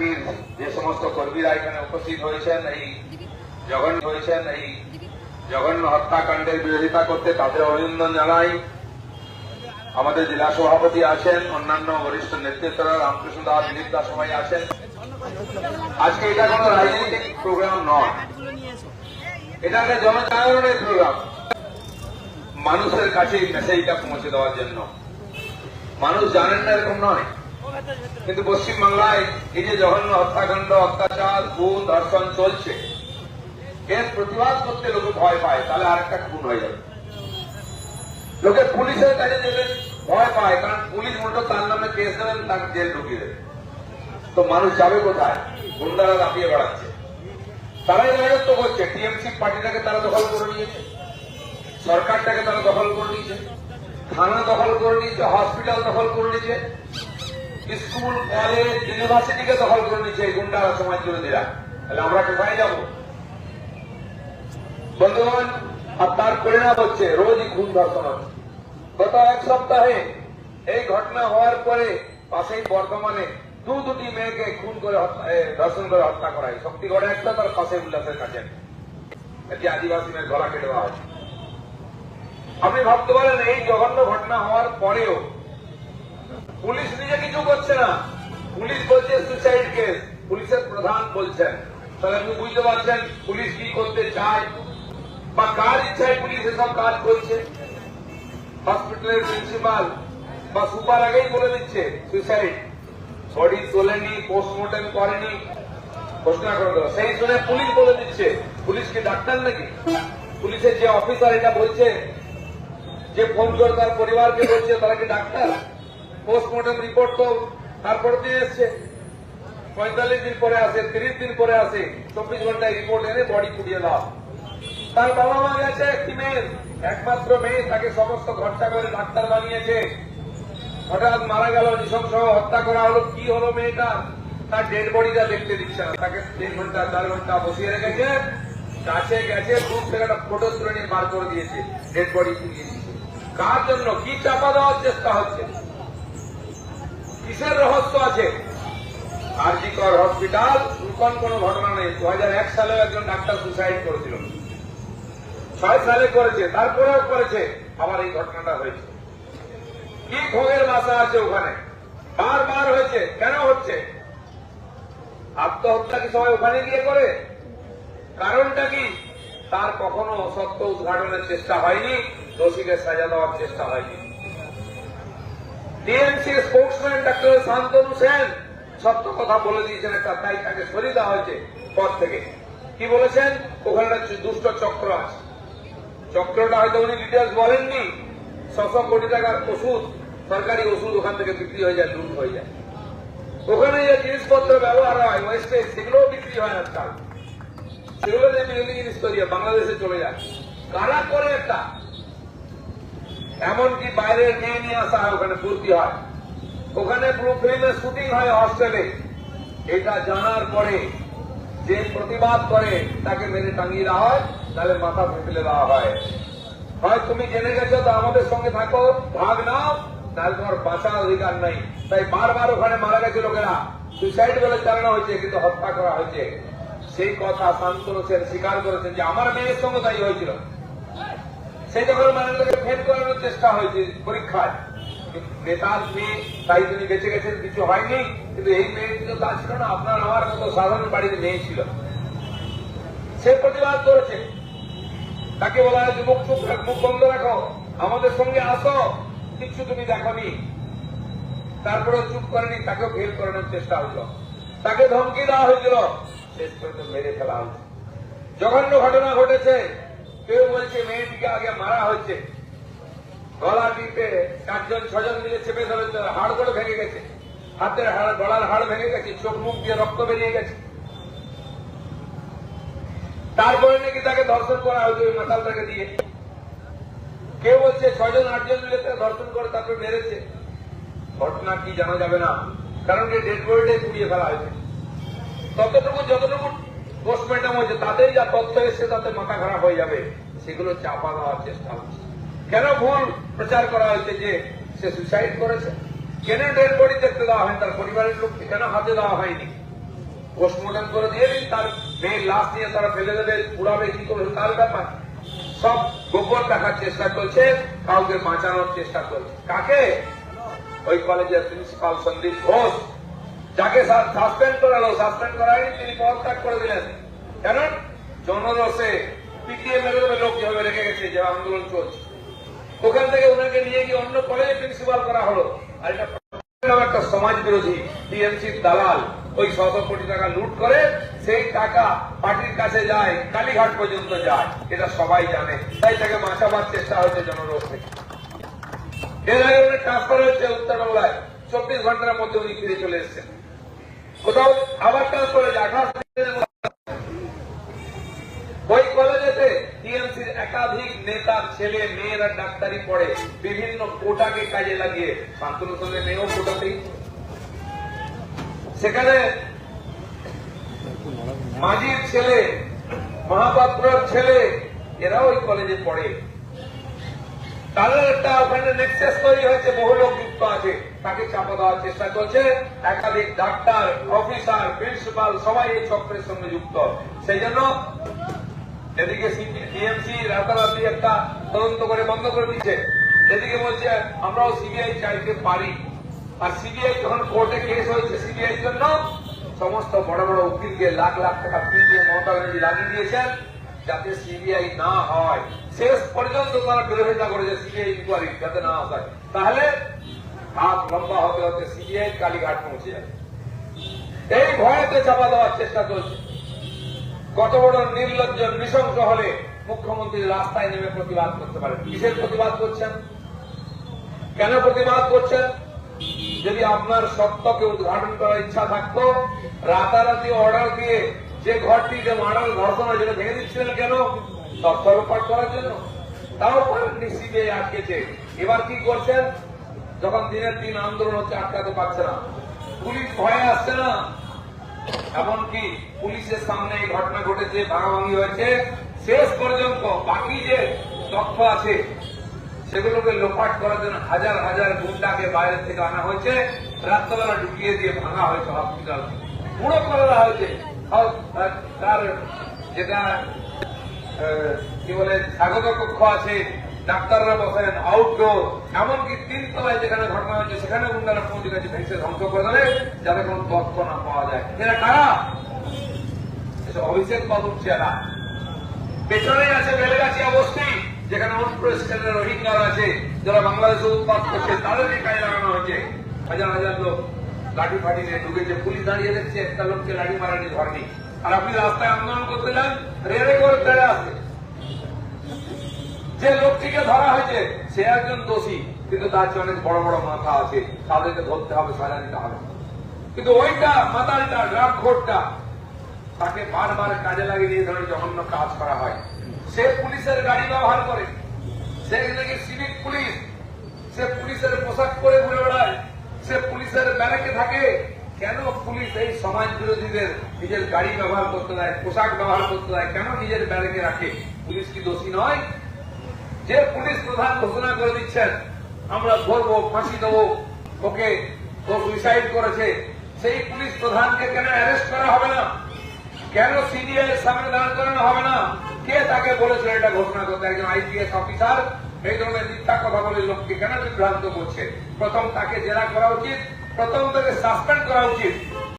পার্টির যে সমস্ত কর্মীরা এখানে উপস্থিত হয়েছেন এই জঘন্য হত্যাকাণ্ডের বিরোধিতা করতে তাদের অভিনন্দন জানাই। আমাদের জেলা সভাপতি আছেন, অন্যান্য বরিষ্ঠ নেতৃত্বরা, রামকৃষ্ণ দাস, দিলীপ দাস সবাই আছেন। আজকে এটা কোনো রাজনৈতিক প্রোগ্রাম নয়, এটা একটা জনজাগরণের প্রোগ্রাম। মানুষের কাছে এই মেসেজটা পৌঁছে দেওয়ার জন্য। মানুষ জানেন না এরকম নয়, কিন্তু পশ্চিমবাংলায় এই যে জঘন্য হত্যাকাণ্ড, অত্যাচার, খুন, ধর্ষণ চলছে, এর প্রতিবাদ করতে লোকে ভয় পায়, তাহলে আরেকটা খুন হয়ে যাবে। লোকে পুলিশের কাছে যেতে ভয় পায়, কারণ পুলিশ উল্টো তার নামে কেস দেবেন, তাকে জেল ঢুকিয়ে দেবে। তো মানুষ যাবে কোথায়? গুন্ডারা দাপিয়ে বেড়াচ্ছে, তারাই রাজত্ব করছে। টিএমসি পার্টিটাকে তারা দখল করে নিয়েছে, সরকারটাকে তারা দখল করে নিয়েছে, থানা দখল করে নিয়েছে, হসপিটাল দখল করে নিয়েছে, স্কুল, কলেজ, ইউনিভার্সিটিকে দখল করে নিয়েছে এই গুন্ডারা, সমাজ বিরোধীরা। তাহলে আমরা কোথায় যাব বন্ধুগণ? আর তার পরিণাম হচ্ছে রোজই খুন ধর্ষণ হচ্ছে। গত এক সপ্তাহে এই ঘটনা হওয়ার পরে পাশেই বর্ধমানে দুটি মেয়েকে খুন করে ধর্ষণ করে হত্যা করা হয়। শক্তিগড়ে একটা, তার পাশে উল্লাসের কাছে একটি আদিবাসী মেয়ের গলা কেটে দেওয়া হয়েছে। আপনি ভাবতে পারেন এই জঘন্য ঘটনা হওয়ার পরেও পুলিশ নিজে কিছু করছে না। পুলিশ বলছে সুইসাইড কেস, পুলিশের প্রধান বলছেন। তাহলে আপনি বুঝতে পারছেন পুলিশ কি করতে চায় বা কার ইচ্ছায় পুলিশ এসব কাজ করছে। হসপিটালের প্রিন্সিপাল বা সুপার আগেই বলে দিচ্ছে সুইসাইড, বডি তোলেনি, পোস্টমর্টম করেনি, ঘোষণা করে দেওয়া। সেই শুনে পুলিশ বলে দিচ্ছে। পুলিশ কি ডাক্তার নাকি? পুলিশের যে অফিসার এটা বলছে, যে ফোন করে তার পরিবারকে বলছে, তারা কি ডাক্তার? পোস্টমর্টম রিপোর্ট তো তারপর দিয়ে এসছে, 45 দিন পরে আসে, 30 দিন পরে আসে, 24 ঘন্টায় রিপোর্ট এনে বডি পুড়িয়ে দাও। তার বাবা মা গেছে, একটি মেয়ে, একমাত্র মেয়ে, তাকে সমস্ত খরচা করে ডাক্তার বানিয়েছে। হঠাৎ মারা গেল, নৃশংস হত্যা করা হলো। কি হলো মেয়েটা? তার ডেড বডিটা দেখতে দিচ্ছে না, তাকে 3 ঘন্টা 4 ঘন্টা বসিয়ে রেখেছে। কাছে গেছে, দূর থেকে একটা ফটো তুলে নিয়ে বার করে দিয়েছে, ডেড বডি পুড়িয়ে দিয়েছে। কার জন্য? কি চাপা দেওয়ার চেষ্টা হচ্ছে? কিসের রহস্য আছে? আরজিকর হসপিটাল নতুন কোন ঘটনা নেই। 2001 সালে একজন ডাক্তার সুসাইড করেছিল, 6 সালে করেছে, তারপরেও করেছে, আবার এই ঘটনাটা হয়েছে। কি ভোগের বাসা আছে ওখানে? বারবার হয়েছে, কেন হচ্ছে? আত্মহত্যা কি সবাই ওখানে গিয়ে করে? কারণটা কি? তার কখনো সত্য উদ্ঘাটনের চেষ্টা হয়নি, দোষীকে সাজা দেওয়ার চেষ্টা হয়নি। TMC spokesman doctor Shantanu Sen সত্য কথা বলে দিয়েছেন একটা, তাই তাকে সরিয়ে দেওয়া হয়েছে পদ থেকে। কি বলেছেন? ওখানে একটা দুষ্ট চক্র আছে। চক্রটা হয়তো উনি ডিটেলস বলেননি। 600 কোটি টাকার ওষুধ, সরকারি ওষুধ ওখান থেকে বিক্রি হয়ে যায়, লুট হয়ে যায়। ওখানে যে জিনিসপত্র ব্যবহার হয় ওয়েস্টেজ, সেগুলোও বিক্রি হয় আজকাল। সেগুলো যে বিরোধী জিনিস তৈরি হয়, বাংলাদেশে চলে যায়। কারা করে একটা? এমনকি বাইরের মেয়ে নিয়ে আসা হয়, ওখানে ভর্তি হয়, ওখানে ব্লু ফিল্মের শুটিং হয় হস্টেলে। এটা জানার পরে যে প্রতিবাদ করে তাকে মেরে টাঙিয়ে দেওয়া হয়, তাহলে মাথা ফেলে দেওয়া হয়। হয় তুমি জেনে গেছো তো আমাদের সঙ্গে থাকো, ভাগ নাও, তাহলে তোমার বাঁচার অধিকার নাই। তাই বারবার ওখানে মারা গেছে লোকেরা, সুইসাইড বলে চালানো হয়েছে, কিন্তু হত্যা করা হয়েছে। সেই কথা শান্তনু সেন স্বীকার করেছেন যে আমার মেয়ের সঙ্গে তাই হয়েছিল। সেই যখন মানুষকে ফেল করানোর চেষ্টা হয়েছে পরীক্ষায়, নেতার মেয়ে, তাই তিনি বেঁচে গেছেন, কিছু হয়নি। কিন্তু এই মেয়েটি তো তা ছিল না, আপনার আমার মতো সাধারণ বাড়িতে মেয়ে ছিল। সে প্রতিবাদ করেছে। তাকে বলা হয় যুবক, চুপ মুখ বন্ধ রাখো, আমাদের সঙ্গে আসো, কিছু তুমি দেখনি। তারপরে চুপ করেনি, তাকেও ফেল করানোর চেষ্টা হইল, তাকে ধমকি দেওয়া হয়েছিল, শেষ পর্যন্ত মেরে ফেলা হয়েছে। জঘন্য ঘটনা ঘটেছে। কেউ বলছে মেয়েটিকে আগে মারা হয়েছে, গলা টিপে 4 জন 6 জন মিলে চেপে ধরেছে, হাড় করে ভেঙে গেছে, হাতের হাড়, গলার হাড় ভেঙে গেছে, চোখ মুখ দিয়ে রক্ত বেরিয়ে গেছে। তারপরে নাকি তাকে ধর্ষণ করা হয়েছে ওই মাতালটাকে দিয়ে। কেউ বলছে 6 জন 8 জন মিলে তাকে ধর্ষণ করে তারপরে মেরেছে। ঘটনা কি জানা যাবে না, কারণ যে ডেড বডিটাই পুড়িয়ে ফেলা হয়েছে। ততটুকু যতটুকু পোস্টমর্টম হয়েছে, তাতেই যা তথ্য এসছে তাতে মাথা খারাপ হয়ে যাবে, সেগুলো চাপা দেওয়ার চেষ্টা হচ্ছে। কেন ভুল প্রচার করা হয়েছে যে সে সুইসাইড করেছে? কেন ডেড বডি দেখতে দেওয়া হয়নি? তার পরিবারের লোককে কেন হাতে দেওয়া হয়নি? পোস্টমর্টম করে দিয়ে দিন, তার মেয়ের লাশ নিয়ে তারা ফেলে দেবে, পুড়াবে, কি করবে তার ব্যাপার। সব গোপন রাখার চেষ্টা করছে, কাউকে বাঁচানোর চেষ্টা করছে। কাকে? ওই কলেজের প্রিন্সিপাল সন্দীপ ঘোষ, যাকে সাসপেন্ড করালো, সাসপেন্ড করায়নি, তিনি পদত্যাগ করে দিলেন। কেন? জনরসে পিটিয়ে মেরে দেবে লোক যেভাবে রেখে গেছে, যে আন্দোলন চলছে, ওখান থেকে ওনাকে নিয়ে গিয়ে অন্য কলেজে প্রিন্সিপাল করা হলো। আর এটা একটা সমাজ বিরোধী টিএমসির দালাল, ওই 100 কোটি টাকা লুট করে সেই টাকা পার্টির কাছে যায়, কালীঘাট পর্যন্ত যায়, এটা সবাই জানে। তাই তাকে বাঁচাবার চেষ্টা হয়েছে জনরোষ থেকে। এর আগে উনি ট্রান্সফার হয়েছে উত্তরবাংলায়, 24 ঘন্টার মধ্যে উনি ফিরে চলে এসেছেন। কোথাও আবার ট্রান্সফার হয়েছে 28 দিনের মধ্যে। ওই কলেজেতে টিএমসির একাধিক নেতার ছেলে মেয়েরা ডাক্তারি পড়ে, বিভিন্ন কোটাকে কাজে লাগিয়ে, শান্তনু সেনের মেয়েও কোটাতেই। সেখানে মাঝির ছেলে, মহাপাত্রর ছেলে, এরাও ওই কলেজে পড়ে। তাদের একটা ওখানে নেক্সাস তৈরি হয়েছে, বহু লোক যুক্ত আছে, তাকে চাপা দেওয়ার চেষ্টা করছে। একাধিক ডাক্তার, অফিসার, প্রিন্সিপাল সবাই এই চক্রের সঙ্গে যুক্ত। সেই জন্য এদিকে টিএমসি রাতারাতি একটা তদন্ত করে বন্ধ করে দিচ্ছে, এদিকে বলছে আমরাও সিবিআই চাইতে পারি। আর সিবিআই যখন কোর্টে কেস হয়েছে, সিবিআই জন্য সমস্ত বড় বড় উকিলকে লাখ লাখ টাকা ফি দিয়ে মমতা ব্যানার্জি লাগিয়ে দিয়েছেন, যাতে সিবিআই না হয়। শেষ পর্যন্ত তারা বিরোধিতা করেছে সিবিআই ইনকোয়ারি যাতে না হয়, তাহলে হাত লম্বা হতে হতে সিবিআই কালীঘাট পৌঁছে যাবে। এই ভয়তে চাপা দেওয়ার চেষ্টা চলছে। কত বড় নির্লজ্জ, নৃশংস হলে মুখ্যমন্ত্রী রাস্তায় নেমে প্রতিবাদ করতে পারেন। কিসের প্রতিবাদ করছেন? কেন প্রতিবাদ করছেন? যদি আপনার সত্যকে উদ্ঘাটন করার ইচ্ছা থাকতো, রাতারাতি অর্ডার দিয়ে যে ঘরটি, যে মার্ডার ধর্ষণ হয়, যেটা ভেঙে দিচ্ছিলেন কেন? তথ্য লোপাট করার জন্য। তাও পারেননি, সিবিআই আটকেছে। এবার কি করছেন? যখন দিনের দিন আন্দোলন হচ্ছে, আটকাতে পারছে না, পুলিশ ভয়ে আসছে না। এমনকি পুলিশের সামনে এই ঘটনা ঘটেছে, ভাঙাভাঙি হয়েছে, শেষ পর্যন্ত বাকি যে তথ্য আছে সেগুলোকে লোপাট করার জন্য হাজার হাজার গুন্ডাকে বাইরে থেকে আনা হয়েছে, রাত্রবেলা ঢুকিয়ে দিয়ে ভাঙা হয়েছে হসপিটাল, পুরো করে দেওয়া হয়েছে। তার যেটা কি বলে স্বাগত কক্ষ আছে, ডাক্তাররা বসেন, আউটডোর, এমনকি 3 তলায় যেখানে ঘটনা হয়েছে সেখানে গুন্ডারা পৌঁছে গেছে, ভেসে ধ্বংস করে দেবে যাতে কোন তথ্য না পাওয়া যায়। এরা কারা? অভিষেক বাবুর চেহারা। পেছনেই আছে বেলগাছিয়া বস্তি, যেখানে অনুপ্রবেশকারীরা রোহিঙ্গারা আছে, যারা বাংলাদেশে উৎপাদ করছে, তাদেরকে কাজে লাগানো হয়েছে। হাজার হাজার লোক লাঠি ফাটি নিয়ে ঢুকেছে, পুলিশ দাঁড়িয়ে দেখছে, একটা লোককে লাঠি মারানি ধরেনি। আর আপনি রাস্তায় আন্দোলন করতে যান, রেলে করে তেড়ে আসে। যে লোকটিকে ধরা হয়েছে সে একজন দোষী, কিন্তু তার চেয়ে অনেক বড় বড় মাথা আছে, তাদেরকে ধরতে হবে, সাজা দিতে হবে। কিন্তু ওইটা মাতালটা, ড্রাগখোরটা, তাকে বারবার কাজে লাগিয়ে এই ধরনের জঘন্য কাজ করা হয়। সে পুলিশের গাড়ি ব্যবহার করে, সে নাকি সিভিক পুলিশ, সে পুলিশের পোশাক পরে ঘুরে বেড়ায়, সে পুলিশের ব্যারাকে থাকে। কেন পুলিশ এই সমাজ বিরোধীদের নিজের গাড়ি ব্যবহার করতে দেয়, পোশাক ব্যবহার করতে দেয়? কেন নিজের ব্যারাকে রাখে? পুলিশ কি দোষী নয়? যে পুলিশ প্রধান ঘোষণা করে দিচ্ছেন আমরা ধরবো, ফাঁসি দেবো, ওকে ও সুইসাইড করেছে, সেই পুলিশ প্রধানকে কেন অ্যারেস্ট করা হবে না? কেন সিবিআই এর সামনে দাঁড় করানো হবে না? কে তাকে বলেছিল এটা ঘোষণা করতে? একজন আইপিএস অফিসার এই ধরনের মিথ্যা কথা বলে লোককে কেন বিভ্রান্ত করছে? প্রথম তাকে জেরা করা উচিত, প্রথম তাকে সাসপেন্ড করা উচিত।